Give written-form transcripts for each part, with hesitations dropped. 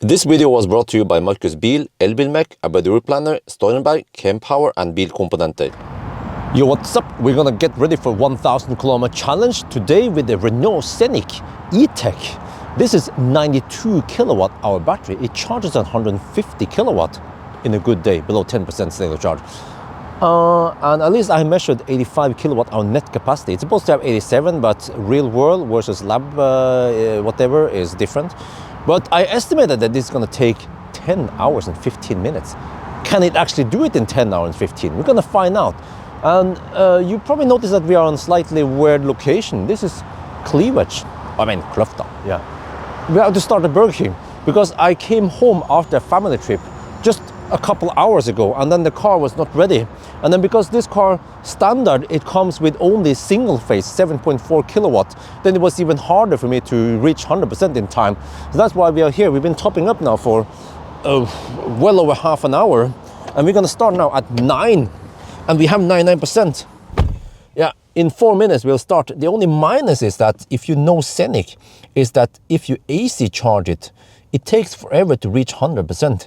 This video was brought to you by Markus Bil, Elbilmek, ABRP, Steurenberg, Kempower and Bilkomponenter. Yo, what's up? We're gonna get ready for 1000 km challenge today with the Renault Scenic E-Tech. This is 92 kWh battery. It charges at 150 kilowatt in a good day, below 10% state of charge. And at least I measured 85 kWh net capacity. It's supposed to have 87, but real world versus lab whatever is different. But I estimated that this is going to take 10 hours and 15 minutes. Can it actually do it in 10 hours and 15? We're going to find out. And you probably notice that we are on a slightly weird location. This is Cleavage. I mean, Kløfta, yeah. We have to start at Burger King because I came home after a family trip just a couple hours ago, and then the car was not ready. And then because this car standard, it comes with only single phase 7.4 kilowatt, then it was even harder for me to reach 100% in time. So that's why we are here. We've been topping up now for well over half an hour, and we're gonna start now at 9, and we have 99%. Yeah, in 4 minutes we'll start. The only minus is that if you know Scenic, is that if you AC charge it, it takes forever to reach 100%.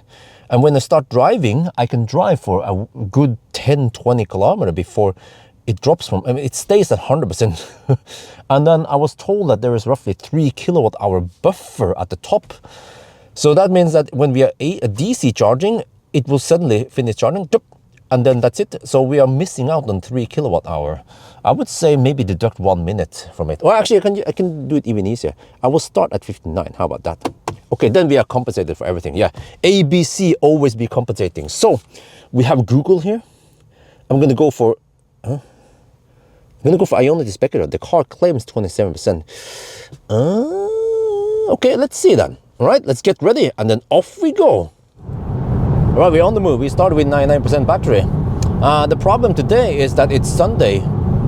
And when I start driving, I can drive for a good 10-20 kilometers before it drops from, I mean, it stays at 100%. And then I was told that there is roughly 3 kWh buffer at the top. So that means that when we are a DC charging, it will suddenly finish charging, and then that's it. So we are missing out on 3 kWh. I would say maybe deduct 1 minute from it. Or actually, I can do it even easier. I will start at 59. How about that? Okay, then we are compensated for everything. Yeah, ABC always be compensating. So we have Google here. I'm gonna go for Ioniq Spectre. The car claims 27%. Okay, let's see then. All right, let's get ready and then off we go. All right, we're on the move. We started with 99% battery. The problem today is that it's Sunday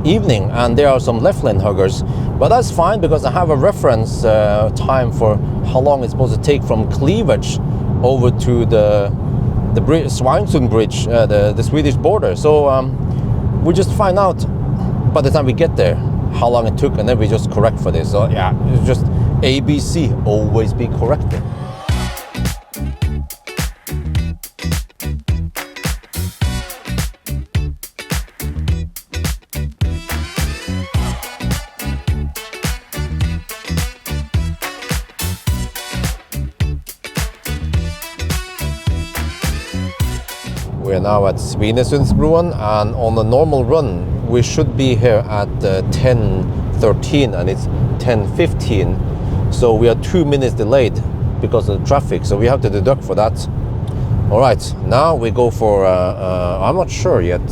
evening and there are some left lane huggers, but that's fine because I have a reference time for how long it's supposed to take from Cleavage over to the Svinesund bridge, the Swedish border. So we just find out by the time we get there how long it took, and then we just correct for this. So yeah, it's just ABC, always be corrected. We are now at Svinesundsbroen, and on a normal run we should be here at 10:13 and it's 10:15, so we are 2 minutes delayed because of the traffic, so we have to deduct for that. All right, now we go for I'm not sure yet.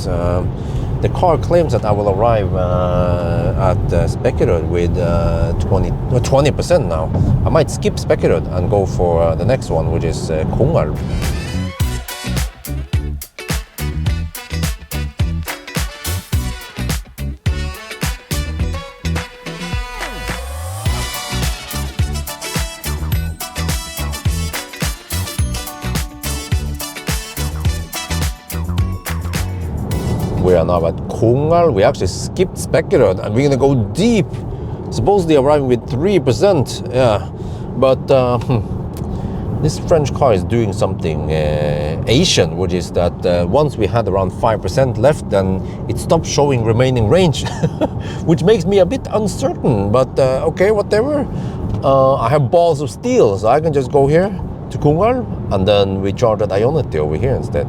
The car claims that I will arrive at Spectre with 20% now. I might skip Spectre and go for the next one, which is Kongalv. We are now at Kongalv. We actually skipped Spectre and we're gonna go deep. Supposedly arriving with 3%, yeah. But this French car is doing something Asian, which is that once we had around 5% left, then it stopped showing remaining range, which makes me a bit uncertain, but okay, whatever. I have balls of steel, so I can just go here to Kongalv and then we charge at Ioniq over here instead.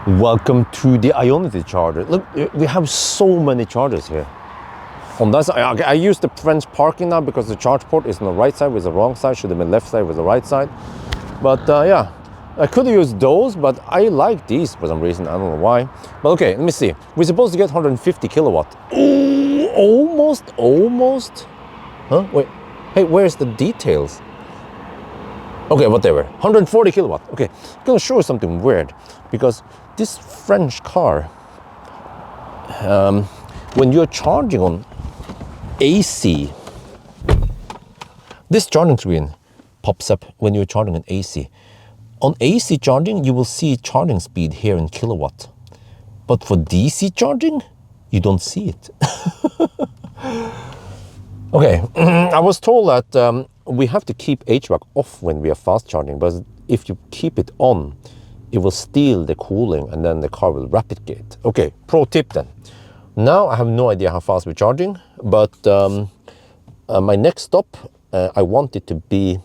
Welcome to the Ioniq charger. Look, we have so many chargers here. On that side, I use the French parking now because the charge port is on the right side with the wrong side, should have been left side with the right side. But yeah, I could have used those, but I like these for some reason, I don't know why. But okay, let me see. We're supposed to get 150 kilowatt. Ooh, almost. Huh, wait, hey, where's the details? Okay, whatever, 140 kilowatt. Okay, I'm gonna show you something weird because this French car, when you're charging on AC, this charging screen pops up when you're charging on AC. On AC charging, you will see charging speed here in kilowatt. But for DC charging, you don't see it. Okay, I was told that we have to keep HVAC off when we are fast charging, but if you keep it on, it will steal the cooling and then the car will rapid gate. Okay, pro tip then. Now I have no idea how fast we're charging, but my next stop, I want it to be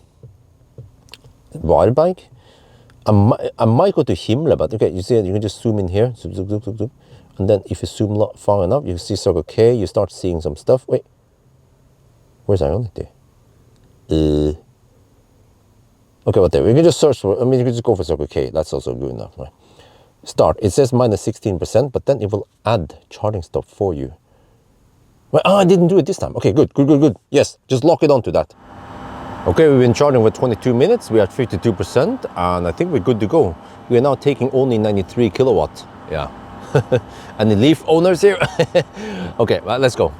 Varberg. I might go to Himle, but okay, you see it, you can just zoom in here, zoom, zoom, zoom, zoom, zoom. And then if you zoom far enough, you see Circle K, you start seeing some stuff. Wait, where's Ioniq? Okay, whatever. You can just search for, I mean, you can just go for Circle K. That's also good enough, right? Start. It says minus 16%, but then it will add charging stop for you. Well, I didn't do it this time. Okay, good, good, good, good. Yes, just lock it onto that. Okay, we've been charging for 22 minutes. We're at 52%, and I think we're good to go. We are now taking only 93 kilowatt. Yeah. And the Leaf owners here. Okay, well, let's go.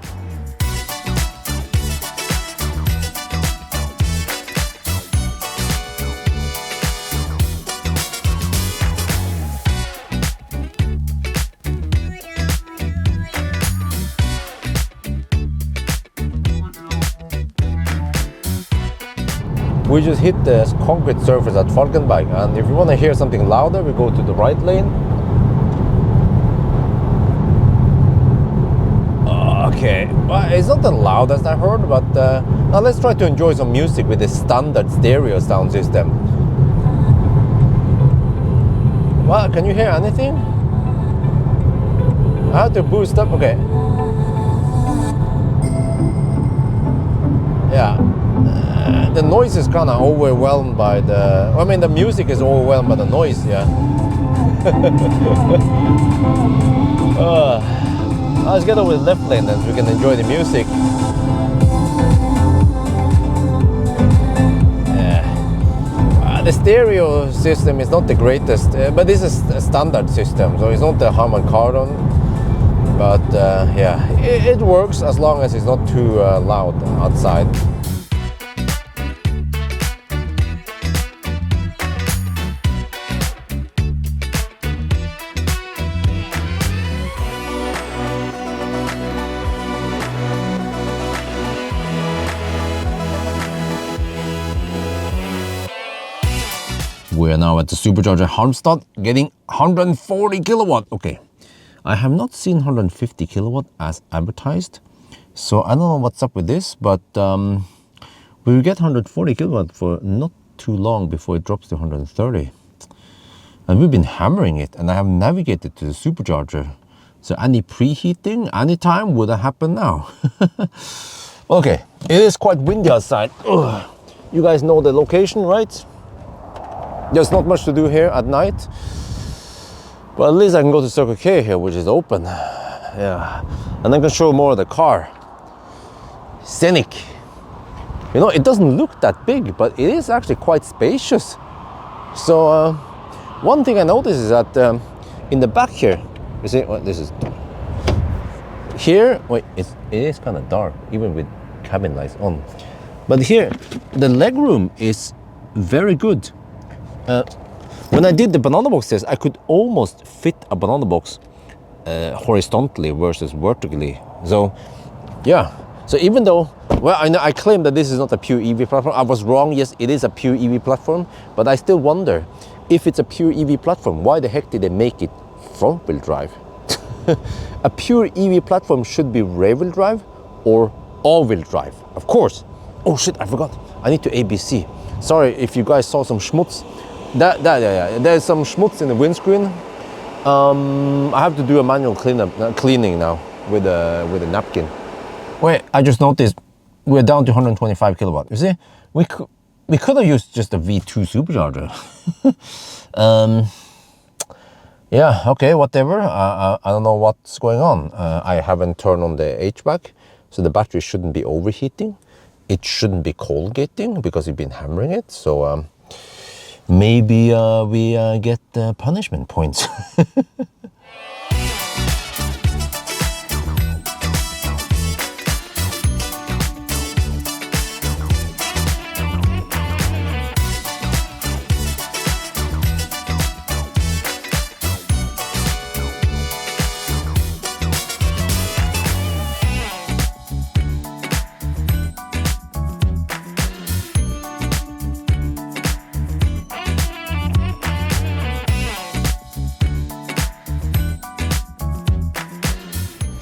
We just hit the concrete surface at Falkenberg, and if you want to hear something louder, we go to the right lane. Okay, well, it's not the loudest I heard, but now let's try to enjoy some music with the standard stereo sound system. Well, can you hear anything? I have to boost up, okay. Yeah, the noise is kind of overwhelmed by the, I mean the music is overwhelmed by the noise, yeah. Let's get over the left lane then so we can enjoy the music. The stereo system is not the greatest, but this is a standard system, so it's not the Harman Kardon. But yeah, it works as long as it's not too loud outside. We are now at the supercharger Halmstad, getting 140 kilowatt. Okay, I have not seen 150 kilowatt as advertised, so I don't know what's up with this, but we will get 140 kilowatt for not too long before it drops to 130. And we've been hammering it, and I have navigated to the supercharger. So any preheating, anytime would have happened now. Okay, it is quite windy outside. Ugh. You guys know the location, right? There's not much to do here at night, but at least I can go to Circle K here, which is open. Yeah, and I can show more of the car. Scenic. You know, it doesn't look that big, but it is actually quite spacious. So one thing I noticed is that in the back here, you see, well, this is here. Wait, it is kind of dark, even with cabin lights on. But here, the legroom is very good. When I did the banana box test, I could almost fit a banana box horizontally versus vertically. So, yeah. So even though, well, I claim that this is not a pure EV platform. I was wrong. Yes, it is a pure EV platform, but I still wonder if it's a pure EV platform, why the heck did they make it front-wheel drive? A pure EV platform should be rear-wheel drive or all-wheel drive, of course. Oh shit, I forgot. I need to ABC. Sorry if you guys saw some schmutz. Yeah. There's some schmutz in the windscreen. I have to do a manual cleaning now with a napkin. Wait, I just noticed we're down to 125 kilowatt. You see, we could have used just a V2 supercharger. Yeah, okay, whatever. I don't know what's going on. I haven't turned on the HVAC, so the battery shouldn't be overheating. It shouldn't be cold gating because we've been hammering it. So maybe we get punishment points.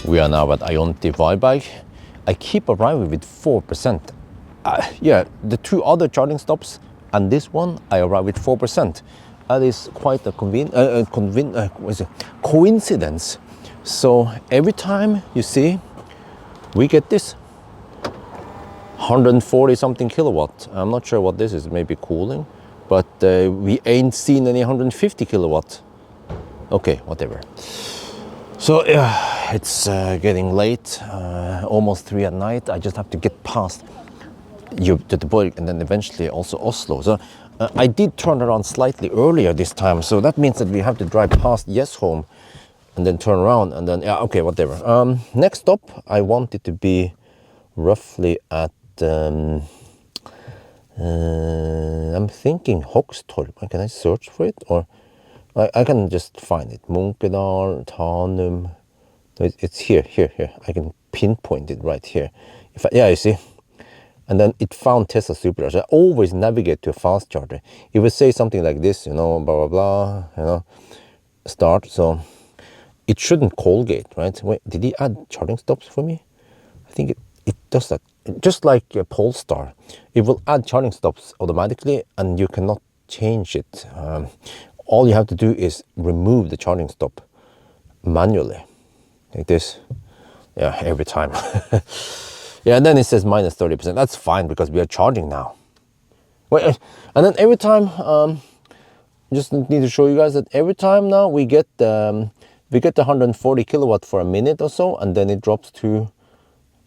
We are now at Ioniq. I keep arriving with 4%. Yeah, the two other charging stops and this one, I arrive with 4%. That is quite a coincidence. So every time you see, we get this 140 something kilowatt. I'm not sure what this is, maybe cooling, but we ain't seen any 150 kilowatt. Okay, whatever. So yeah, it's getting late, almost 3 at night. I just have to get past Göteborg and then eventually also Oslo. So I did turn around slightly earlier this time, so that means that we have to drive past Home and then turn around and then, yeah, okay, whatever. Next stop, I want it to be roughly at, I'm thinking Hogstorp. Can I search for it? Or I can just find it. Munkedal, Tanum. It's here. I can pinpoint it right here. Yeah, you see. And then it found Tesla supercharger. I always navigate to a fast charger. It would say something like this, you know, blah, blah, blah, you know, start. So it shouldn't Colgate, right? Wait, did he add charging stops for me? I think it does that. Just like Polestar, it will add charging stops automatically and you cannot change it. All you have to do is remove the charging stop manually, like this. Yeah, every time. Yeah, and then it says minus 30%. That's fine because we are charging now. Wait, and then every time, just need to show you guys that every time now we get the 140 kilowatt for a minute or so, and then it drops to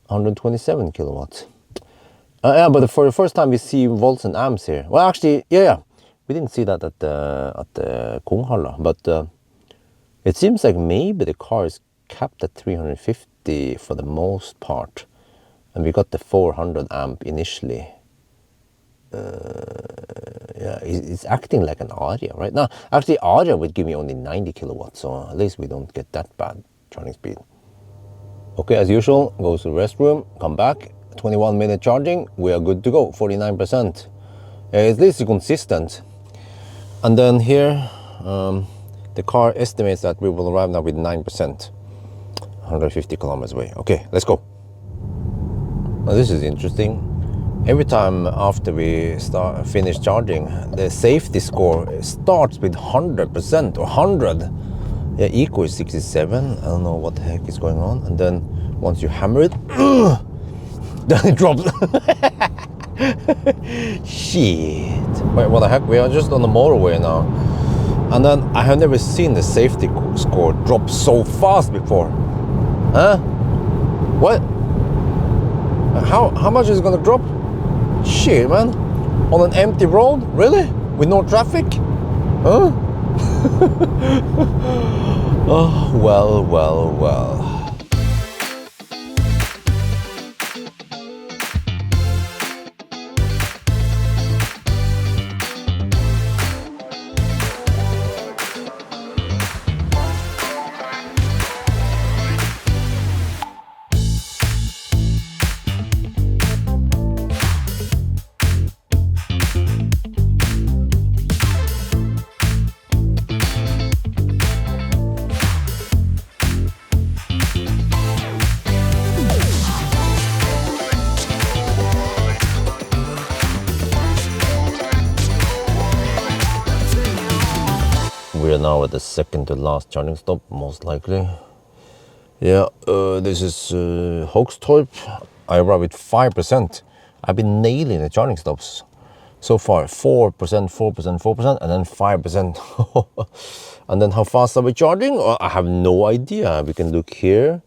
127 kilowatts. Yeah, but for the first time we see volts and amps here. Well, actually, yeah. We didn't see that at the Konghalla, but it seems like maybe the car is capped at 350 for the most part, and we got the 400 amp initially. Yeah, it's acting like an Aria right now. Actually, Aria would give me only 90 kilowatts, so at least we don't get that bad charging speed. Okay, as usual, go to the restroom, come back, 21-minute charging, we are good to go, 49%. At least it's consistent. And then here, the car estimates that we will arrive now with 9%, 150 kilometers away. Okay, let's go. Now this is interesting. Every time after we finish charging, the safety score starts with 100% or 100. Yeah, eco is 67. I don't know what the heck is going on. And then once you hammer it, then it drops. Shit. Wait, what the heck? We are just on the motorway now. And then I have never seen the safety score drop so fast before. Huh? What? How much is it gonna drop? Shit, man. On an empty road? Really? With no traffic? Huh? Oh, well. We are now at the second to last charging stop, most likely. Yeah, this is Hogstorp. I arrived with 5%. I've been nailing the charging stops so far. 4%, 4%, and then 5%. And then how fast are we charging? Oh, I have no idea. We can look here.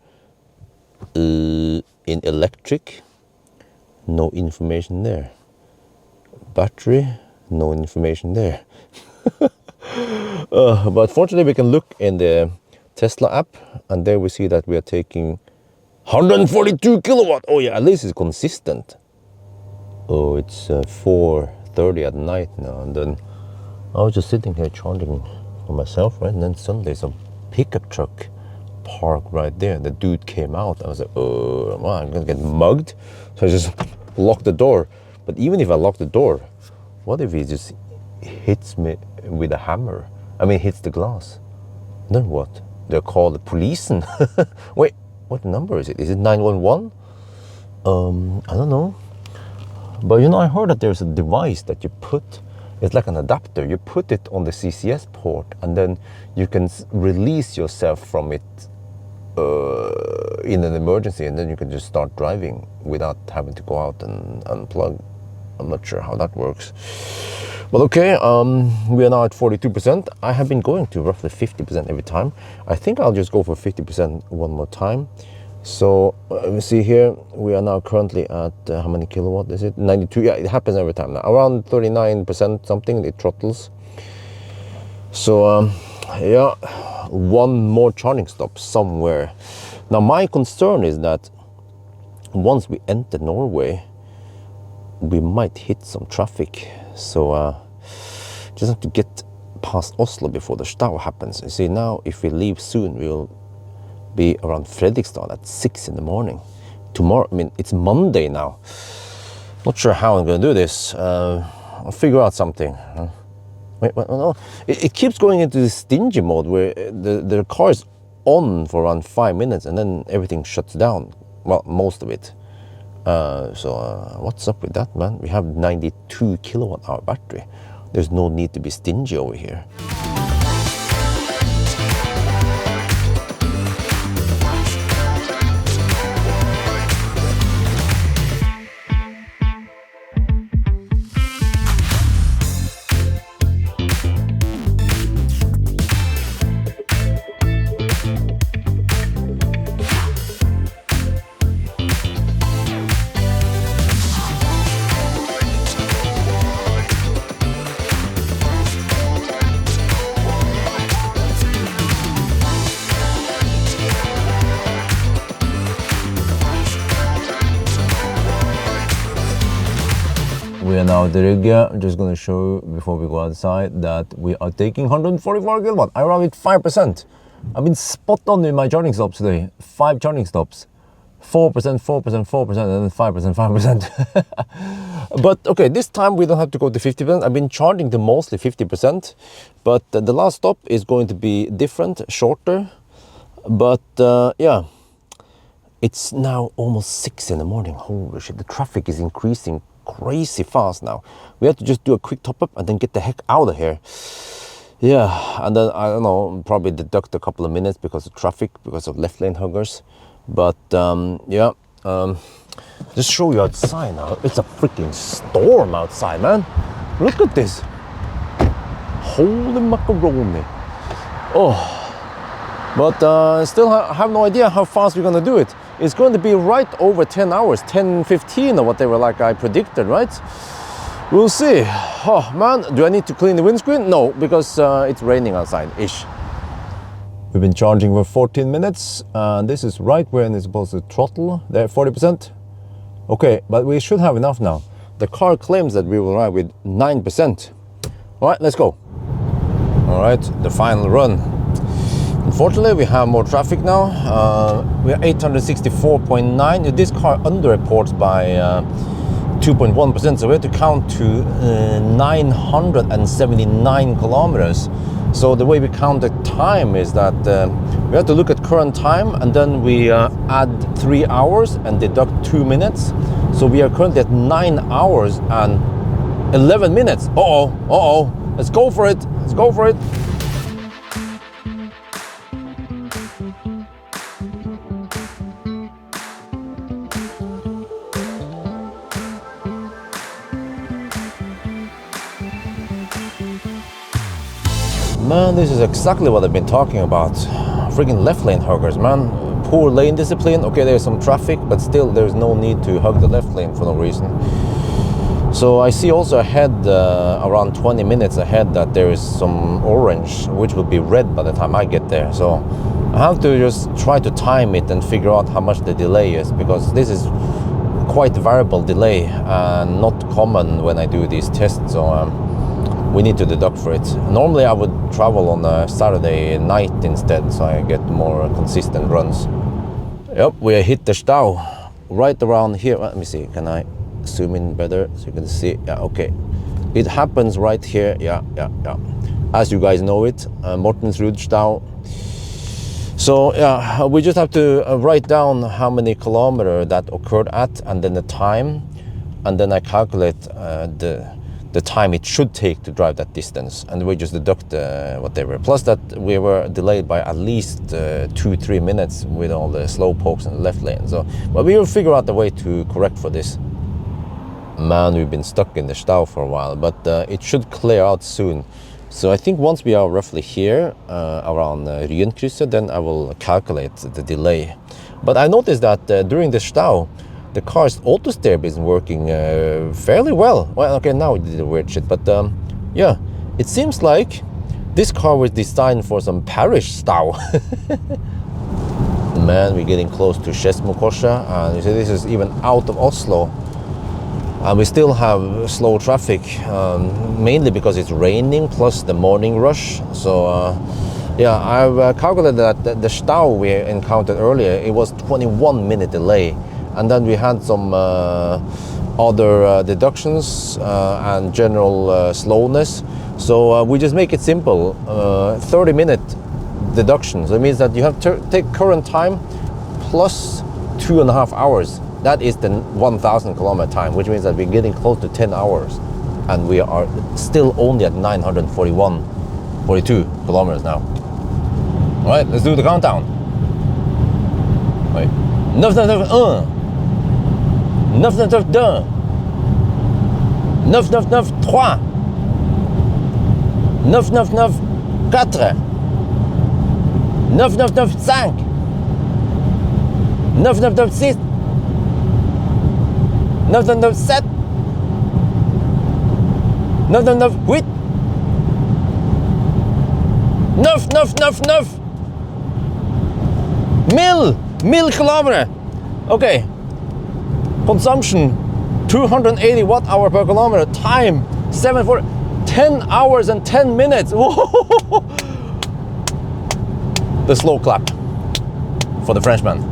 In electric, no information there. Battery, no information there. But fortunately we can look in the Tesla app, and there we see that we are taking 142 kilowatt. Oh yeah, at least it's consistent. Oh, it's 4:30 at night now, and then I was just sitting here charging for myself, right? And then suddenly some pickup truck parked right there. The dude came out. I was like, oh, well, I'm gonna get mugged. So I just locked the door. But even if I lock the door, what if he just hits me with a hammer? I mean, hits the glass. Then what? They'll call the police. Wait, what number is it? Is it 911? I don't know. But you know, I heard that there's a device that you put, it's like an adapter. You put it on the CCS port and then you can release yourself from it in an emergency, and then you can just start driving without having to go out and unplug. I'm not sure how that works. But okay, we are now at 42%. I have been going to roughly 50% every time. I think I'll just go for 50% one more time. So let me see here, we are now currently at how many kilowatt is it? 92. Yeah, it happens every time now. Around 39% something, it throttles. So yeah, one more charging stop somewhere. Now my concern is that once we enter Norway, we might hit some traffic. So just have to get past Oslo before the Stau happens. You see, now if we leave soon, we'll be around Fredrikstad at 6 in the morning. Tomorrow, I mean, it's Monday now. Not sure how I'm gonna do this. I'll figure out something. Wait, no. It keeps going into the stingy mode where the car is on for around 5 minutes and then everything shuts down. Well, most of it. So what's up with that, man? We have 92 kilowatt hour battery. There's no need to be stingy over here. We are now at the Riga. I'm just going to show you before we go outside that we are taking 144 kilowatt. I arrived at 5%. I've been spot on in my charging stops today. 5 charging stops. 4%, 4%, 4%, and then 5%, 5%. But okay, this time we don't have to go to 50%. I've been charging to mostly 50%. But the last stop is going to be different, shorter. But yeah, it's now almost 6 in the morning. Holy shit, the traffic is increasing crazy fast now. We have to just do a quick top up and then get the heck out of here. Yeah, and then I don't know, probably deduct a couple of minutes because of traffic, because of left lane huggers. But yeah, just show you outside now. It's a freaking storm outside, man. Look at this. Holy macaroni. Oh, but still have no idea how fast we're gonna do it. It's going to be right over 10 hours, 10:15 or whatever, like I predicted, right? We'll see. Oh man, do I need to clean the windscreen? No, because it's raining outside-ish. We've been charging for 14 minutes, and this is right when it's supposed to throttle. There, 40%. Okay, but we should have enough now. The car claims that we will arrive with 9%. All right, let's go. All right, the final run. Unfortunately, we have more traffic now. We are 864.9. This car underreports by 2.1%, so we have to count to 979 kilometers. So the way we count the time is that we have to look at current time, and then we add 3 hours and deduct 2 minutes. So we are currently at 9 hours and 11 minutes. Uh-oh. Let's go for it. Let's go for it. Man, this is exactly what I've been talking about. Freaking left lane huggers, man. Poor lane discipline. Okay, there's some traffic, but still there's no need to hug the left lane for no reason. So I see also ahead, around 20 minutes ahead, that there is some orange, which will be red by the time I get there. So I have to just try to time it and figure out how much the delay is, because this is quite variable delay and not common when I do these tests. So we need to deduct for it. Normally I would travel on a Saturday night instead, so I get more consistent runs. Yep, we hit the Stau right around here. Let me see, can I zoom in better so you can see? Yeah, okay. It happens right here, yeah. As you guys know it, Mortensrud Stau. So yeah, we just have to write down how many kilometers that occurred at, and then the time, and then I calculate the time it should take to drive that distance, and we just deduct whatever. Plus that we were delayed by at least 2-3 minutes with all the slow pokes in the left lane. So, but we will figure out a way to correct for this. Man, we've been stuck in the stau for a while, but it should clear out soon. So I think once we are roughly here around Ryenkrysset, then I will calculate the delay. But I noticed that during the stau, the car's auto steer isn't working fairly well. Well, okay, now it did the weird shit, but yeah, it seems like this car was designed for some parish stau. Man, we're getting close to Skedsmokorset, and you see this is even out of Oslo. And we still have slow traffic, mainly because it's raining plus the morning rush. So yeah, I've calculated that the stau we encountered earlier, it was 21-minute delay. And then we had some other deductions and general slowness. So we just make it simple, 30-minute deduction. So it means that you have to take current time plus 2.5 hours. That is the 1,000 kilometer time, which means that we're getting close to 10 hours. And we are still only at 42 kilometers now. All right, let's do the countdown. Wait. 999, 999, 999, 999, 4, 999, 5, 999, 6, 997, 998, 999, 1000 kilometer. Okay. Consumption 280 watt-hour per kilometer. Time 740. 10 hours and 10 minutes. Whoa. The slow clap for the Frenchman.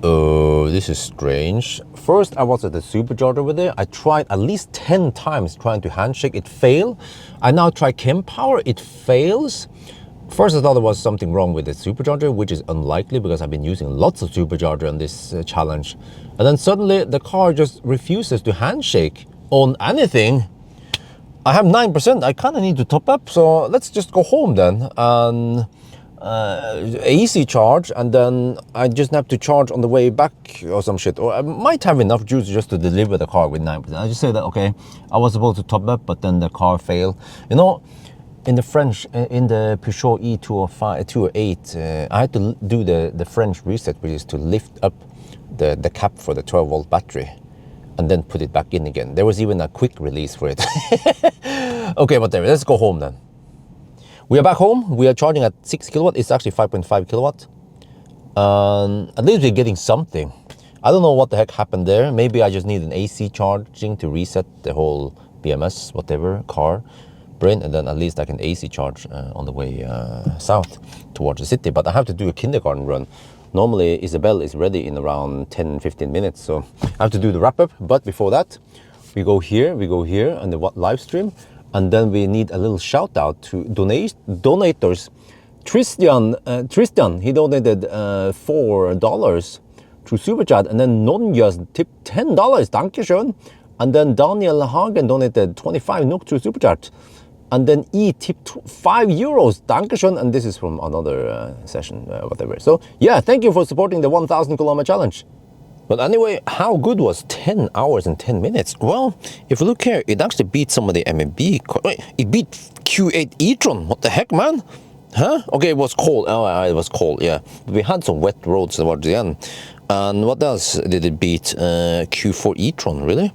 Oh, this is strange. First, I was at the supercharger with it. I tried at least 10 times trying to handshake. It failed. I now try Kempower. It fails. First, I thought there was something wrong with the supercharger, which is unlikely because I've been using lots of supercharger on this challenge. And then suddenly the car just refuses to handshake on anything. I have 9%. I kind of need to top up. So let's just go home then. And AC charge, and then I just have to charge on the way back or some shit. Or I might have enough juice just to deliver the car with 9%. I just say that, okay, I was supposed to top up, but then the car failed. You know, in the French, in the Peugeot E205, 208, I had to do the French reset, which is to lift up the cap for the 12-volt battery and then put it back in again. There was even a quick release for it. Okay, whatever. Let's go home then. We are back home. We are charging at 6 kilowatt. It's actually 5.5 kilowatt. At least we're getting something. I don't know what the heck happened there. Maybe I just need an AC charging to reset the whole BMS, whatever, car brain, and then at least I can AC charge on the way south towards the city. But I have to do a kindergarten run. Normally, Isabel is ready in around 10-15 minutes. So I have to do the wrap up. But before that, we go here on the live stream. And then we need a little shout out to donators. Tristan, he donated $4 through Super Chat. And then Nonjas tipped $10. Dankeschön. And then Daniel Hagen donated 25 NOK through Super Chat. And then E tipped €5. Dankeschön. And this is from another session, whatever. So yeah, thank you for supporting the 1,000 kilometer challenge. But anyway, how good was 10 hours and 10 minutes? Well, if you look here, it actually beat some of the MAB. It beat Q8 e-tron. What the heck, man? Huh? Okay, it was cold. Oh, it was cold, yeah. We had some wet roads towards the end. And what else did it beat? Q4 e-tron, really?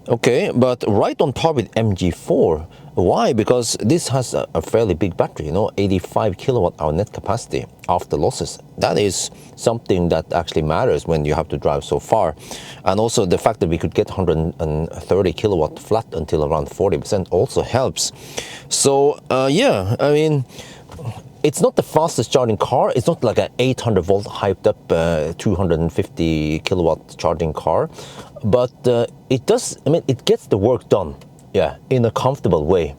Okay, but right on par with MG4. Why? Because this has a fairly big battery, you know, 85 kilowatt hour net capacity after losses. That is something that actually matters when you have to drive so far. And also the fact that we could get 130 kilowatt flat until around 40% also helps. So yeah, I mean, it's not the fastest charging car. It's not like an 800 volt hyped up 250 kilowatt charging car, but it does, I mean, it gets the work done. Yeah, in a comfortable way.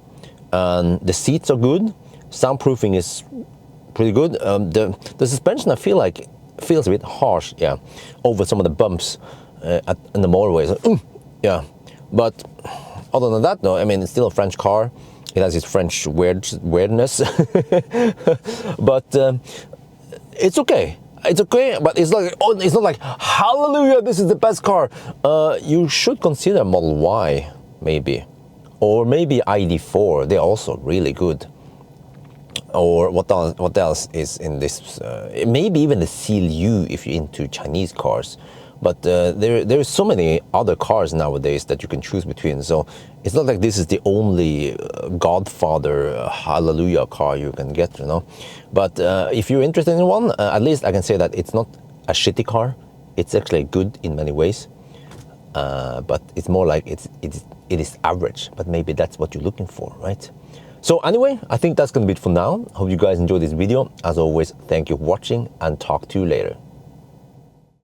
And the seats are good. Soundproofing is pretty good. The suspension, I feel like, feels a bit harsh, yeah, over some of the bumps in the motorway. So, yeah, but other than that, no, I mean, it's still a French car. It has its French weirdness, but it's okay. It's okay, but it's like, oh, it's not like, hallelujah, this is the best car. You should consider Model Y, maybe, or maybe ID4. They're also really good. Or what else is in this? Maybe even the Seal U if you're into Chinese cars. But there's so many other cars nowadays that you can choose between. So it's not like this is the only Godfather hallelujah car you can get, you know. But if you're interested in one, at least I can say that it's not a shitty car. It's actually good in many ways. But it's more like it is average. But maybe that's what you're looking for, right? So anyway, I think that's gonna be it for now. Hope you guys enjoyed this video. As always, thank you for watching and talk to you later.